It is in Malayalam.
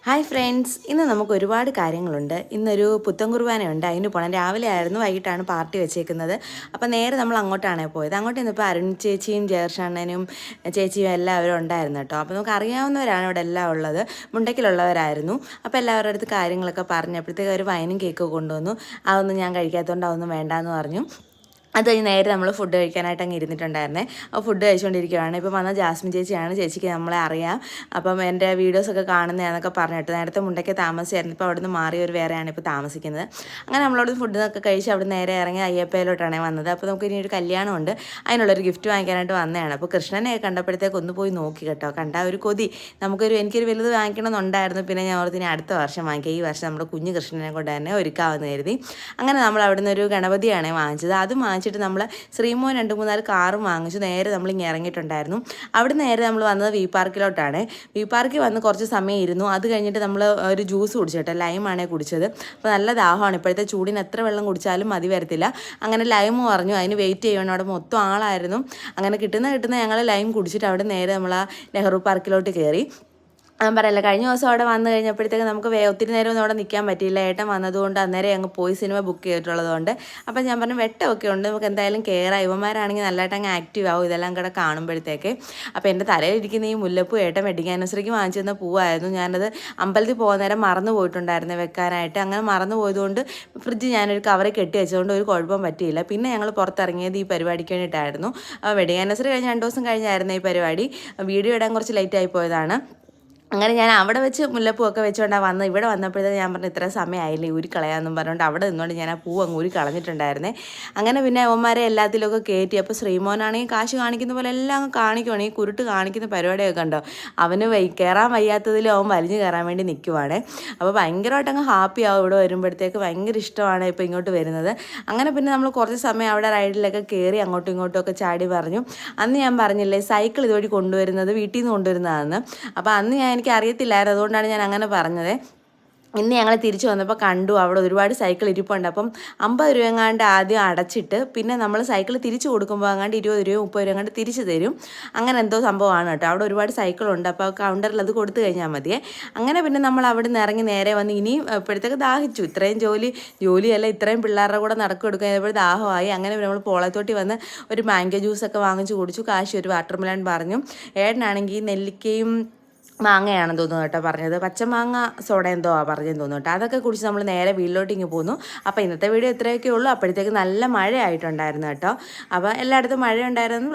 ഹായ് ഫ്രണ്ട്സ്, ഇന്ന് നമുക്ക് ഒരുപാട് കാര്യങ്ങളുണ്ട്. ഇന്നൊരു പുത്തൻ കുർബാനയുണ്ട്, അതിന് പോകണം. രാവിലെ ആയിരുന്നു, വൈകിട്ടാണ് പാർട്ടി വെച്ചേക്കുന്നത്. അപ്പോൾ നേരെ നമ്മൾ അങ്ങോട്ടാണ് പോയത്. അങ്ങോട്ട് ഇന്നിപ്പോൾ അരുൺ ചേച്ചിയും ജേർഷണ്ണനും ചേച്ചിയും എല്ലാവരും ഉണ്ടായിരുന്നു കേട്ടോ. അപ്പോൾ നമുക്ക് അറിയാവുന്നവരാണ് ഇവിടെ എല്ലാം ഉള്ളത്, മുണ്ടയ്ക്കിലുള്ളവരായിരുന്നു. അപ്പോൾ എല്ലാവരുടെ അടുത്ത് കാര്യങ്ങളൊക്കെ പറഞ്ഞപ്പോഴത്തേക്ക് ഒരു വൈനും കേക്കൊക്കെ കൊണ്ടുവന്നു. അതൊന്നും ഞാൻ കഴിക്കാത്തതുകൊണ്ട് അതൊന്നും വേണ്ടാന്ന് പറഞ്ഞു. അത് കഴിഞ്ഞ് നേരെ നമ്മൾ ഫുഡ് കഴിക്കാനായിട്ട് അങ്ങ് ഇരുന്നിട്ടുണ്ടായിരുന്നേ. അപ്പോൾ ഫുഡ് കഴിച്ചുകൊണ്ടിരിക്കുകയാണ്. ഇപ്പോൾ വന്ന ജാസ്മിൻ ചേച്ചിയാണ്. ചേച്ചിക്ക് നമ്മളെ അറിയാം, അപ്പം എൻ്റെ വീഡിയോസൊക്കെ കാണുന്നതാണെന്നൊക്കെ പറഞ്ഞിട്ട് നേരത്തെ മുണ്ടയ്ക്ക് താമസിച്ചായിരുന്നു. ഇപ്പോൾ അവിടെ നിന്ന് മാറി ഒരു വേറെയാണ് ഇപ്പോൾ താമസിക്കുന്നത്. അങ്ങനെ നമ്മളവിടെ ഫുഡൊക്കെ കഴിച്ച് അവിടെ നേരെ ഇറങ്ങി അയ്യപ്പയിലോട്ടാണ് വന്നത്. അപ്പോൾ നമുക്ക് ഇനി ഒരു കല്യാണമുണ്ട്, അതിനുള്ളൊരു ഗിഫ്റ്റ് വാങ്ങിക്കാനായിട്ട് വന്നതാണ്. അപ്പോൾ കൃഷ്ണനെ കണ്ടപ്പോഴത്തേക്ക് ഒന്ന് പോയി നോക്കി കേട്ടോ. കണ്ട ഒരു കൊതി, എനിക്കൊരു വലുത് വാങ്ങിക്കണമെന്നുണ്ടായിരുന്നു. പിന്നെ ഞാൻ ഓർത്തിന് അടുത്ത വർഷം വാങ്ങിക്കുക, ഈ വർഷം നമ്മുടെ കുഞ്ഞു കൃഷ്ണനെ കൊണ്ട് തന്നെ ഒരുക്കാമെന്ന് കരുതി. അങ്ങനെ നമ്മൾ അവിടെ നിന്ന് ഒരു ഗണപതിയാണ് വാങ്ങിച്ചത്. അത് വാങ്ങിച്ചിട്ട് നമ്മൾ ശ്രീമോൻ 2-3 കാറും വാങ്ങിച്ചു. നേരെ നമ്മളിങ്ങനെ ഇറങ്ങിയിട്ടുണ്ടായിരുന്നു. അവിടെ നേരെ നമ്മൾ വന്നത് വി പാർക്കിലോട്ടാണ്. വി പാർക്കിൽ വന്ന് കുറച്ച് സമയം ഇരുന്നു. അത് കഴിഞ്ഞിട്ട് നമ്മൾ ഒരു ജ്യൂസ് കുടിച്ചിട്ട്, ലൈമാണ് കുടിച്ചത്. അപ്പോൾ നല്ല ദാഹമാണ്, ഇപ്പോഴത്തെ ചൂടിന് എത്ര വെള്ളം കുടിച്ചാലും മതി വരത്തില്ല. അങ്ങനെ ലൈം പറഞ്ഞു, അതിന് വെയിറ്റ് ചെയ്യണം. അവിടെ മൊത്തം ആളായിരുന്നു. അങ്ങനെ കിട്ടുന്ന ഞങ്ങൾ ലൈം കുടിച്ചിട്ട് അവിടെ നേരെ നമ്മൾ ആ നെഹ്റു പാർക്കിലോട്ട് കയറി. ഞാൻ പറയല്ല, കഴിഞ്ഞ ദിവസം അവിടെ വന്നു കഴിഞ്ഞപ്പോഴത്തേക്ക് നമുക്ക് ഒത്തിരി നേരമൊന്നും അവിടെ നിൽക്കാൻ പറ്റിയില്ല. ഏട്ടൻ വന്നതുകൊണ്ട് അന്നേരം അങ്ങ് പോയി സിനിമ ബുക്ക് ചെയ്തിട്ടുള്ളതുകൊണ്ട്. അപ്പം ഞാൻ പറഞ്ഞു വെട്ടമൊക്കെ ഉണ്ട്, നമുക്ക് എന്തായാലും കയറാം. ഇവന്മാരാണെങ്കിൽ നല്ലതായിട്ട് അങ്ങ് ആക്റ്റീവ് ആവും ഇതെല്ലാം കൂടെ കാണുമ്പോഴത്തേക്ക്. അപ്പോൾ എൻ്റെ തലയിലിരിക്കുന്ന ഈ മുല്ലപ്പൂ ഏട്ടൻ വെഡിങ് ആനിവേഴ്സറിക്ക് വാങ്ങിച്ചു തന്ന പൂവായിരുന്നു. ഞാനത് അമ്പലത്തിൽ പോകുന്ന നേരം മറന്നു പോയിട്ടുണ്ടായിരുന്നു വെക്കാനായിട്ട്. അങ്ങനെ മറന്നു പോയതുകൊണ്ട് ഫ്രിഡ്ജ് ഞാനൊരു കവറിൽ കെട്ടി വെച്ചതുകൊണ്ട് ഒരു കുഴപ്പം പറ്റിയില്ല. പിന്നെ ഞങ്ങൾ പുറത്തിറങ്ങിയത് ഈ പരിപാടിക്ക് വേണ്ടിയിട്ടായിരുന്നു. വെഡിങ് ആനിവേഴ്സറി കഴിഞ്ഞ് 2 ദിവസം കഴിഞ്ഞായിരുന്നു ഈ പരിപാടി. വീഡിയോ ഇടാൻ കുറച്ച് ലേറ്റായി പോയതാണ്. അങ്ങനെ ഞാൻ അവിടെ വെച്ച് മുല്ലപ്പൂവൊക്കെ വെച്ചുകൊണ്ടാണ് വന്നത്. ഇവിടെ വന്നപ്പോഴത്തേക്ക് ഞാൻ പറഞ്ഞു ഇത്ര സമയമായില്ലേ ഊരിക്കളയാമെന്നും പറഞ്ഞുകൊണ്ട് അവിടെ നിന്നുകൊണ്ട് ഞാൻ ആ പൂ അങ്ങ് ഊരി കളഞ്ഞിട്ടുണ്ടായിരുന്നേ. അങ്ങനെ പിന്നെ അവന്മാരെ എല്ലാത്തിലൊക്കെ കയറ്റി. അപ്പോൾ ശ്രീമോനാണെങ്കിൽ കാശ് കാണിക്കുന്ന പോലെ എല്ലാം അങ്ങ് കാണിക്കുവാണ്. ഈ കുരുട്ട് കാണിക്കുന്ന പരിപാടിയൊക്കെ ഉണ്ടോ, അവന് കയറാൻ വയ്യാത്തതിലും അവൻ വലിഞ്ഞു കയറാൻ വേണ്ടി നിൽക്കുവാണ്. അപ്പോൾ ഭയങ്കരമായിട്ട് അങ്ങ് ഹാപ്പി ആവും ഇവിടെ വരുമ്പോഴത്തേക്ക്. ഭയങ്കര ഇഷ്ടമാണ് ഇപ്പോൾ ഇങ്ങോട്ട് വരുന്നത്. അങ്ങനെ പിന്നെ നമ്മൾ കുറച്ച് സമയം അവിടെ റൈഡിലൊക്കെ കയറി അങ്ങോട്ടും ഇങ്ങോട്ടും ഒക്കെ ചാടി പറഞ്ഞു. അന്ന് ഞാൻ പറഞ്ഞില്ലേ സൈക്കിൾ ഇതുവഴി കൊണ്ടുവരുന്നത് വീട്ടിൽ നിന്ന് കൊണ്ടുവരുന്നതാണെന്ന്. അപ്പോൾ അന്ന് എനിക്ക് അറിയത്തില്ലായിരുന്നു, അതുകൊണ്ടാണ് ഞാൻ അങ്ങനെ പറഞ്ഞത്. ഇന്ന് ഞങ്ങൾ തിരിച്ചു വന്നപ്പോൾ കണ്ടു അവിടെ ഒരുപാട് സൈക്കിൾ ഇരിപ്പുണ്ട്. അപ്പം 50 രൂപ എങ്ങാണ്ട് ആദ്യം അടച്ചിട്ട് പിന്നെ നമ്മൾ സൈക്കിൾ തിരിച്ചു കൊടുക്കുമ്പോൾ അങ്ങാണ്ട് 20 രൂപ 30 രൂപ എങ്ങാണ്ട് തിരിച്ചു തരും. അങ്ങനെ എന്തോ സംഭവമാണ് കേട്ടോ. അവിടെ ഒരുപാട് സൈക്കിളുണ്ട്. അപ്പോൾ കൗണ്ടറിൽ അത് കൊടുത്തു കഴിഞ്ഞാൽ മതിയേ. അങ്ങനെ പിന്നെ നമ്മൾ അവിടെ നിന്ന് ഇറങ്ങി നേരെ വന്ന് ഇനിയും ഇപ്പോഴത്തേക്ക് ദാഹിച്ചു. ഇത്രയും ജോലിയല്ല, ഇത്രയും പിള്ളേരുടെ കൂടെ നടക്കെടുക്കുക കഴിഞ്ഞപ്പോൾ ദാഹമായി. അങ്ങനെ നമ്മൾ പോളത്തോട്ടി വന്ന് ഒരു മാംഗോ ജ്യൂസൊക്കെ വാങ്ങിച്ച് കുടിച്ചു. കാശി ഒരു വാട്ടർമെലൺ പറഞ്ഞു. ഏട്ടനാണെങ്കിൽ നെല്ലിക്കയും മാങ്ങയാണെന്ന് തോന്നുന്നു കേട്ടോ പറഞ്ഞത്. പച്ചമാങ്ങ സോഡ എന്തോ പറഞ്ഞെന്ന് തോന്നുന്നു കേട്ടോ. അതൊക്കെ കുടിച്ച് നമ്മൾ നേരെ വീട്ടിലോട്ട് ഇങ്ങ് പോന്നു. അപ്പോൾ ഇന്നത്തെ വീഡിയോ ഇത്രയൊക്കെ ഉള്ളൂ. അപ്പോഴത്തേക്ക് നല്ല മഴയായിട്ടുണ്ടായിരുന്നു കേട്ടോ. അപ്പോൾ എല്ലായിടത്തും മഴ ഉണ്ടായിരുന്നു.